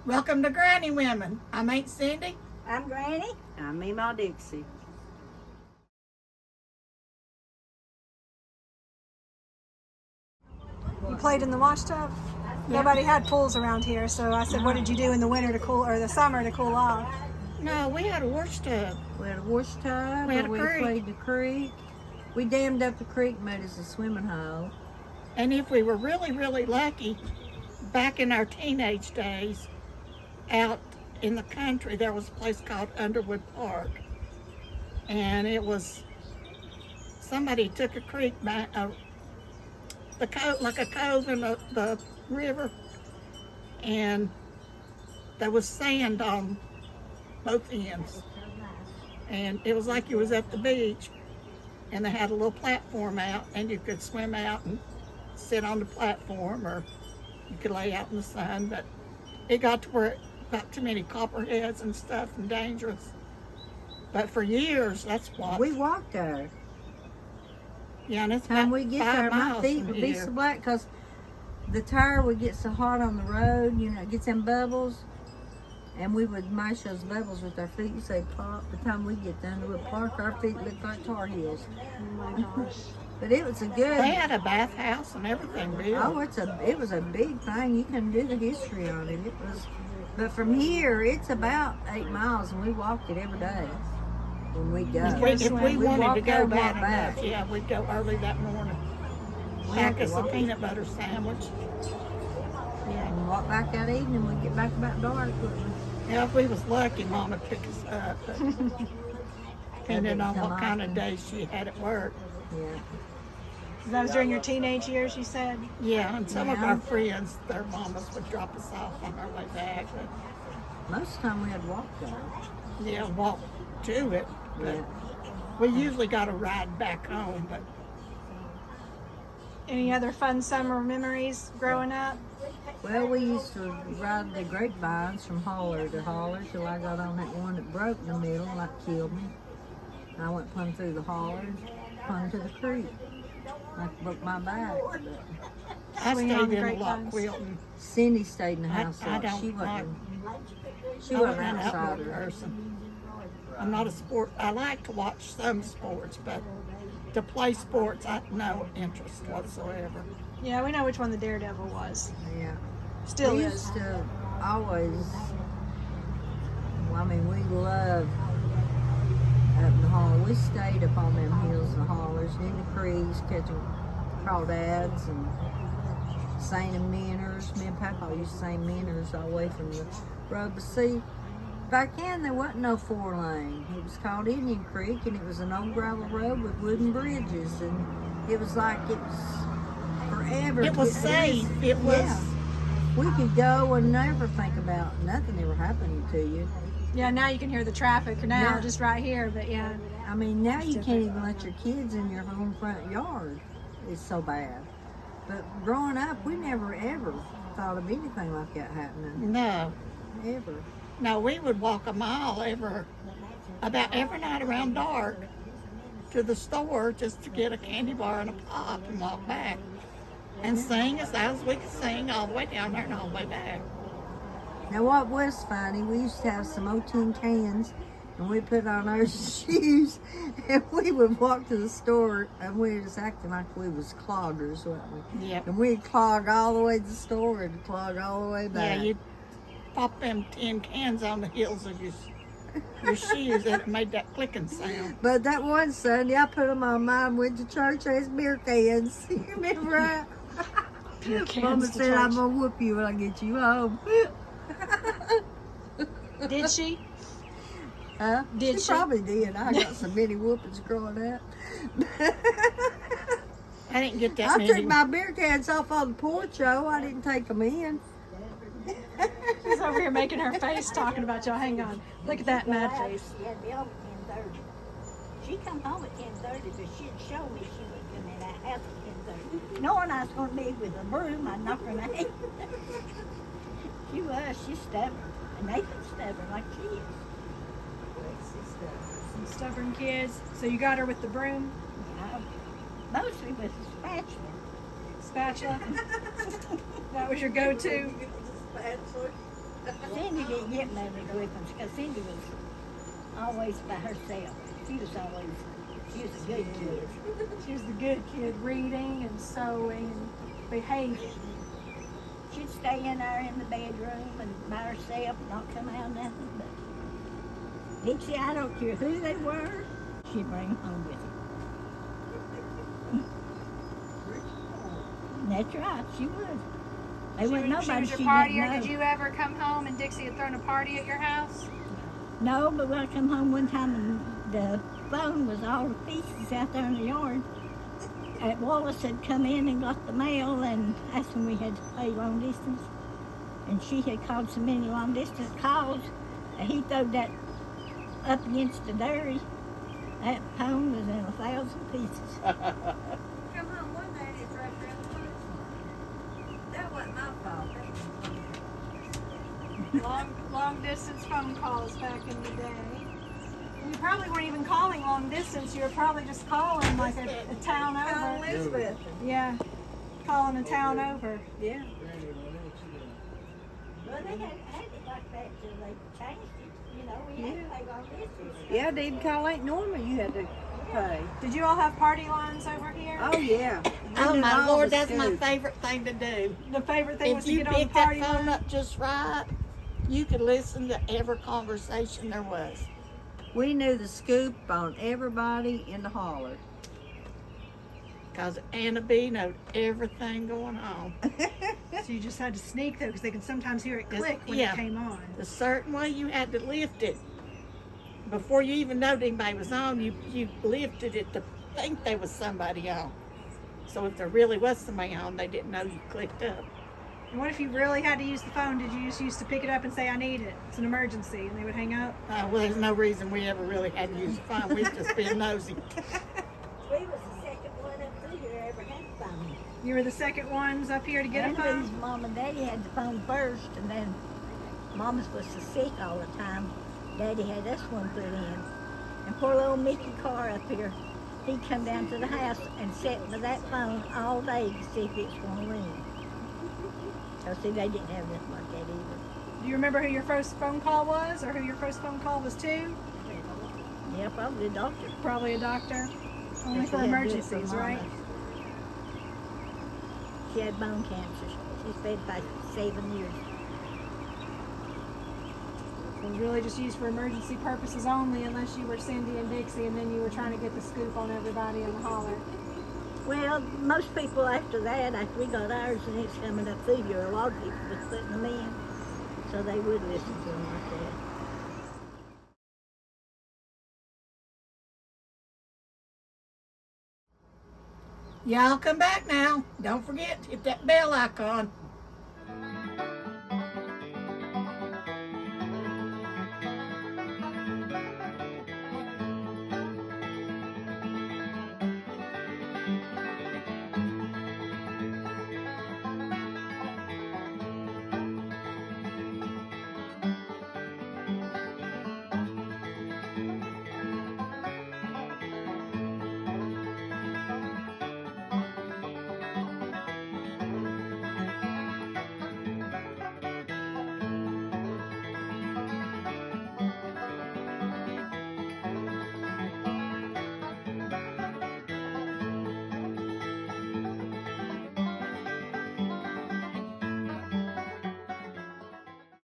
Welcome to Granny Women. I'm Aunt Cindy. I'm Granny. I'm Memaw Dixie. You played in the wash tub? Yeah. Nobody had pools around here, so I said, what did you do in the winter to cool, or the summer to cool off? No, we had a wash tub. We had a wash tub. We had a we creek. played the creek. We dammed up the creek, made us a swimming hole. And if we were really, really lucky, back in our teenage days, out in the country, there was a place called Underwood Park. And it was, somebody took a creek back, like a cove in the river, and there was sand on both ends. And it was like you was at the beach, and they had a little platform out, and you could swim out and sit on the platform, or you could lay out in the sun. But it got to where it got too many copperheads and stuff and dangerous. But for years, that's what. We walked there. Yeah, and it's Time about we get 5 there, my miles feet from would be here. so black because the tire would get so hot on the road, you know, it gets them bubbles. And we would mash those bubbles with our feet and say pop. By the time we get down to the park, our feet looked like Tar Heels. Oh my gosh. But it was a good. They had a bathhouse and everything built. Oh, it was a big thing. You can do the history on it. It was, but from here it's about 8 miles, and we walked it every day when we go. If we wanted to walked there go and bad walked back. enough, yeah, we'd go early that morning. Pack us a peanut butter sandwich. Yeah. And walk back that evening. We get back about dark. Yeah, if we was lucky, Mom would pick us up. But depending on what kind of day she had at work. Yeah. That was during your teenage years, you said? Yeah, and some of Yeah. our friends, their mamas would drop us off on our way back. But Most of the time we had walked there. yeah, walk to it. But Yeah. we usually got a ride back home. But Any other fun summer memories growing up? Well, we used to ride the grapevines from holler to holler till I got on that one that broke in the middle and that killed me. I went plumb through the holler, plumb to the creek. I broke my back. I Swing on stayed the in a lot grapevines. quilting. Cindy stayed in the house a I lot. don't She like. wasn't. I wasn't an outdoor outsider. person. I'm not a sport. I like to watch some sports, but to play sports, I have no interest whatsoever. Yeah, we know which one the Daredevil was. Yeah. Still we is. used to always, well, I mean, we loved up in the holler. We stayed up on them hills and hollers, and in the creeks, catching crawdads and seining minnows. Me and Papa used to seine minnows all the way from the road. But see, back then there wasn't no 4-lane. It was called Indian Creek, and it was an old gravel road with wooden bridges, and it was like it was forever. It was safe. It was. Yeah. We could go and never think about nothing ever happening to you. Yeah, now you can hear the traffic now, Yeah. just right here, but yeah. I mean, now you can't even let your kids in your home front yard. It's so bad. But growing up, we never ever thought of anything like that happening. No. Ever. No, we would walk a mile about every night around dark to the store just to get a candy bar and a pop and walk back. And sing as loud as we could sing all the way down there and all the way back. Now, what was funny, we used to have some old tin cans, and we put on our shoes, and we would walk to the store, and we were just acting like we was cloggers, weren't we? Yep. And we'd clog all the way to the store and clog all the way back. Yeah, you'd pop them tin cans on the heels of your shoes, and it made that clicking sound. But that one Sunday, I put them on mine, went to church as beer cans. You remember that? Beer cans Mama to said, I'm church. going to whoop you when I get you home. Did she? Huh? Did she she? probably did. I got so many whoopings growing up. I didn't get that I many. took my beer cans off on the porch, though. I didn't take them in. She's over here making her face talking about y'all. Hang on. Look at that mad face. She had to be home at 10:30. She come home at 10:30, but she'd show me she was coming in that house at 10:30. Knowing I was going to be with a broom, I'd knock her in the head. She's stubborn. And Nathan's stubborn like she is. Some stubborn kids. So you got her with the broom, Mostly with the spatula. spatula. That was your go-to. Cindy didn't get many whippings because Cindy was always by herself. She was a good kid. She was the good kid, reading and sewing and behaving. She'd stay in there in the bedroom and by herself, not come out nothing. But Dixie, I don't care who they were, she'd bring them home with her. That's right, she would. There wasn't She nobody was she your partier. didn't know. Did you ever come home and Dixie had thrown a party at your house? No, but when I come home one time and the phone was all to pieces out there in the yard. Wallace had come in and got the mail, and that's when we had to pay long distance. And she had called so many long distance calls that he threw that up against the dairy. That phone was in 1,000 pieces. Come home one day and it's right there in the first one. That wasn't my fault. Long distance phone calls back in the day. You probably weren't even calling long distance. You were probably just calling like a town over. Elizabeth. Yeah, calling a town over. Yeah. Well, they had it like that till they changed it. You know, we had to pay long distance. Yeah, they didn't call Aunt Norma. You had to pay. Did you all have party lines over here? Oh, yeah. Oh We did my all Lord, the that's my scoop. favorite thing to do. The favorite thing was If to you get on the pick that party phone line. up just right, you could listen to every conversation there was. We knew the scoop on everybody in the holler. Because Anna B knowed everything going on. So you just had to sneak though, because they can sometimes hear it click when Yeah. it came on. The certain way you had to lift it. Before you even knowed anybody was on, you lifted it to think there was somebody on. So if there really was somebody on, they didn't know you clicked up. And what if you really had to use the phone? Did you just used to pick it up and say, I need it, it's an emergency, and they would hang up? Well, there's no reason we ever really had to use the phone. We was just being nosy. We was the second one up through here ever had the phone. You were the second ones up here to get a Andrew's phone? mom and daddy had the phone first, and then Mama's was so sick all the time. Daddy had us one put in. And poor little Mickey Carr up here, he'd come down to the house and sit with that phone all day to see if it's going to ring. So see, they didn't have nothing like that either. Do you remember who your first phone call was, or who your first phone call was to? Yeah, probably a doctor. Probably a doctor. Only That's for what had to do it emergencies, for right? Mama. She had bone cancer. She's been about 7 years. It was really just used for emergency purposes only, unless you were Cindy and Dixie, and then you were trying to get the scoop on everybody in the holler. Well, most people after that, after we got ours and it's coming up through here, a lot of people was putting them in. So they would listen to them like that. Y'all come back now. Don't forget to hit that bell icon.